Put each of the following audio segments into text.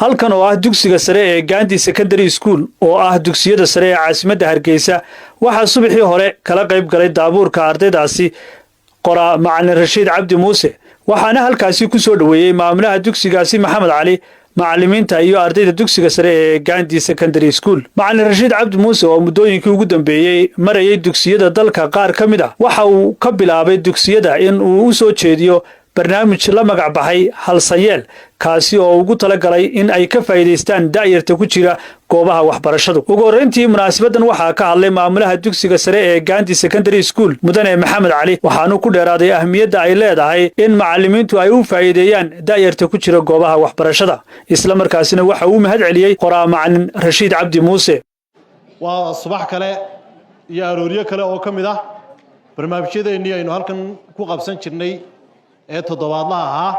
halkan oo ah dugsiga sare ee Gandhi Secondary School oo ah dugsiyada sare ee caasimadda Hargeysa waxaa subaxii hore kala qayb galay daabuurka ardaydaasi qoraa macallin Rashiid Cabdi Muuse waxaana halkaasi ku soo dhaweeyay maamulaha dugsigaasi Maxamed Cali macallimiinta iyo ardayda dugsiga sare ee Gandhi Secondary School macallin Rashiid Cabdi Muuse oo muddooyinkii ugu dambeeyay marayay dugsiyada dalka qaar ka mid ah waxa uu ka bilaabay dugsiyada in uu u soo jeediyo barnaamij la magac baxay Halsanyeel kaasi oo ugu tala galay in ay ka faa'iideystaan da'yarta ku jira goobaha waxbarashadu ugu horeyntii munaasabadan waxaa ka hadlay maamulaha dugsiga sare ee Gandhi Secondary School mudane Maxamed Cali waxaanu ku dheeraaday ahmiyadda ay leedahay in macallimiintu ay u faa'iideeyaan da'yarta ku jira goobaha waxbarashada isla markaasina waxa uu mahad celiyay qoraa macallin Rashiid Cabdi Muuse waa subax kale iyo arooriyo kale oo kamid ah barnaamijyadeennii aynu halkan ku qabsan jirnay ee toddobaadlaha ahaa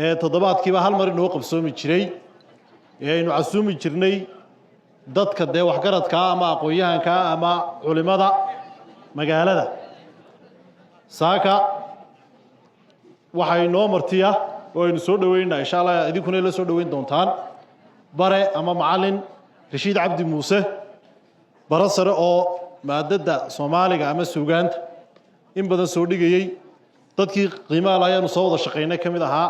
ee toddobaadkiiba hal mar inoo qabsoomi jiray ee aynu casuumi jirnay dadka dee waxgaradka ama aqoon-yahanka ama culimada magaalada saaka waxay noo martiya oo aynu soo dhaweynaa insha Allah idinkuna la soo dhaweyn doontaan bare ama macallin Rashiid Cabdi Muuse bara sare oo maadada Soomaaliga ama suugaanta in badan soo dhigayay dadkii qiimaha lahayn soo wada shaqeynay kamid ahaa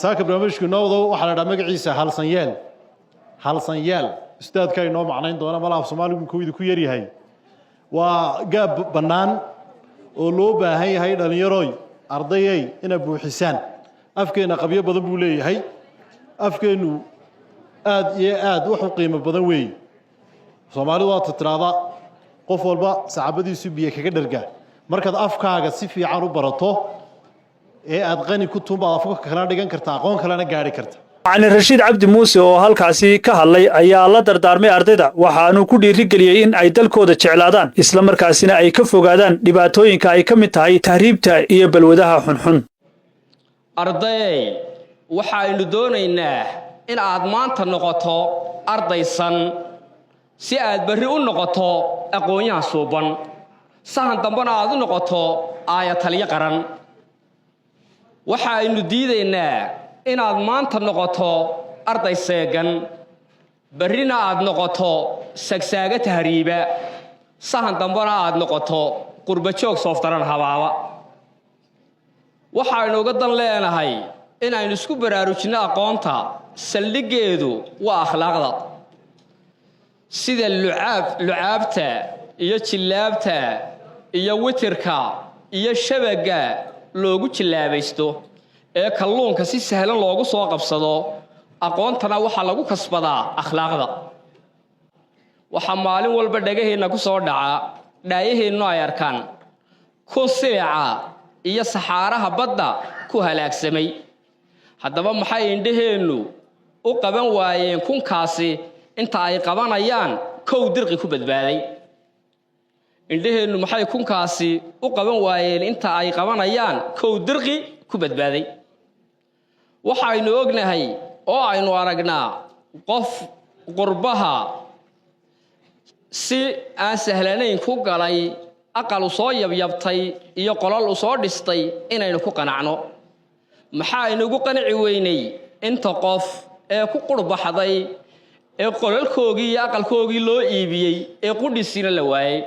saaka barnaamijku noowdo waxa la dhahaa magaciisa Halsanyeel ustaadka inoo macnayn doona malaaf Soomaaligu ku yar yahay waa gaab banaan oo loo baahan yahay dhalinyarooy ardayay ina buuxisaan afkeena qabyo badan buu leeyahay afkeenu aad iyo aad wax u qiimo badan weey Soomaalidu waa tiraada qof walba saxaabadiisu biyo kaga dharga markaad afkaaga si fiican u barato ee aad qani ku tuumba afka kala dhigan kartaa aqoon kalena gaari kartaa macallin Rashiid Cabdi Muuse oo halkaasi ka hadlay ayaa la dardaarmay ardayda waxaanu ku dhiirigeliyay in ay dalkooda jeclaadaan isla markaasina ay ka fogaadaan dhibaatooyinka ay ka mid tahay tahriibta iyo balwadaha xunxun arday waxaanu doonaynaa in aad maanta noqoto ardaysan si aad bari u noqoto aqoonyahan suuban sahan dambana aad u noqoto aayataliye qaran waxa aynu diidaynaa inaad maanta noqoto arday seegan barina aad noqoto sagsaaga tahriiba sahan dambana aad noqoto qurba joog sooftaran habaaba waxa aynu uga dan leenahay in aynu isku baraarujino aqoonta saldhigeedu waa akhlaaqda sida lucaabta iyo jilaabta iyo witirka iyo shabaga loogu jilaabaysto ee kalluunka si sahlan loogu soo qabsado aqoontana waxa lagu kasbadaa akhlaaqda waxa maalin walba dhagaheena ku soo dhaca dhaayaheenu ay arkaan ku silica iyo saxaaraha badda ku halaagsamay haddaba maxay indhaheenu u qaban waayeen kunkaasi inta ay qabanayaan kow dirqi ku badbaaday indhaheenu maxay kunkaasi u qaban waayeen inta ay qabanayaan kow dirqi ku badbaaday waxaaynu ognahay oo aynu aragnaa qof qurbaha si aan sahlanayn ku galay aqal u soo yabyabtay iyo qolal u soo dhistay inaynu ku qanacno maxaa inagu qanci weynay inta qof ee ku qurbaxday ee qolalkoogii iyo aqalkoogii loo iibiyey ee qudhisina la waayay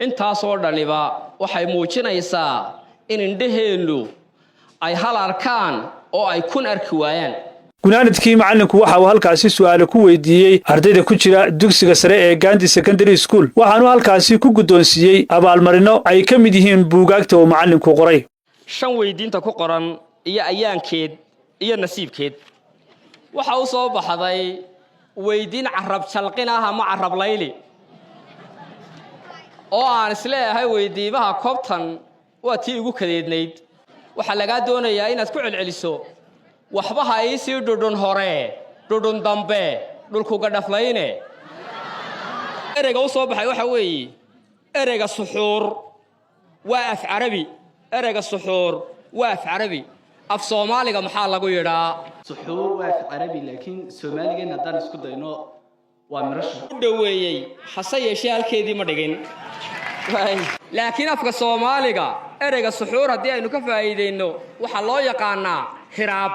intaasoo dhaliba waxay muujinaysaa in indhaheenu ay hal arkaan oo ay kun arki waayaan gunaanadkii macallinku waxa uu halkaasi su'aalo ku weydiiyay ardayda ku jira dugsiga sare ee Gandhi Secondary School waxaanu halkaasi ku guddoonsiiyay abaalmarino ay ka mid yihiin buugaagta oo macallinku qoray shan weydiinta ku qoran iyo ayaankeed iyo nasiibkeed waxa uu soo baxday weydiin carab jalqin ah ama carab layli oo aan isleeyahay weydiimaha koobtan waa tii ugu kadeednayd waxa laga doonayaa inaad ku celceliso waxba ha ii sii dhudhun hore dhudhun dambe dhulku gadhaflayne ereyga u soo baxay waxa weeye ereyga suxuur waa af carabi ereyga suxuur waa af carabi af Soomaaliga maxaa lagu yiraahdaa suxuur waa af carabi laakiin Soomaaliga haddaan isku dayno waa mirasho u dhaweeyay hase yeeshee halkeedii ma dhigin laakiin afka Soomaaliga ereyga suxuur haddii aynu ka faa'iideyno waxa loo yaqaanaa hiraab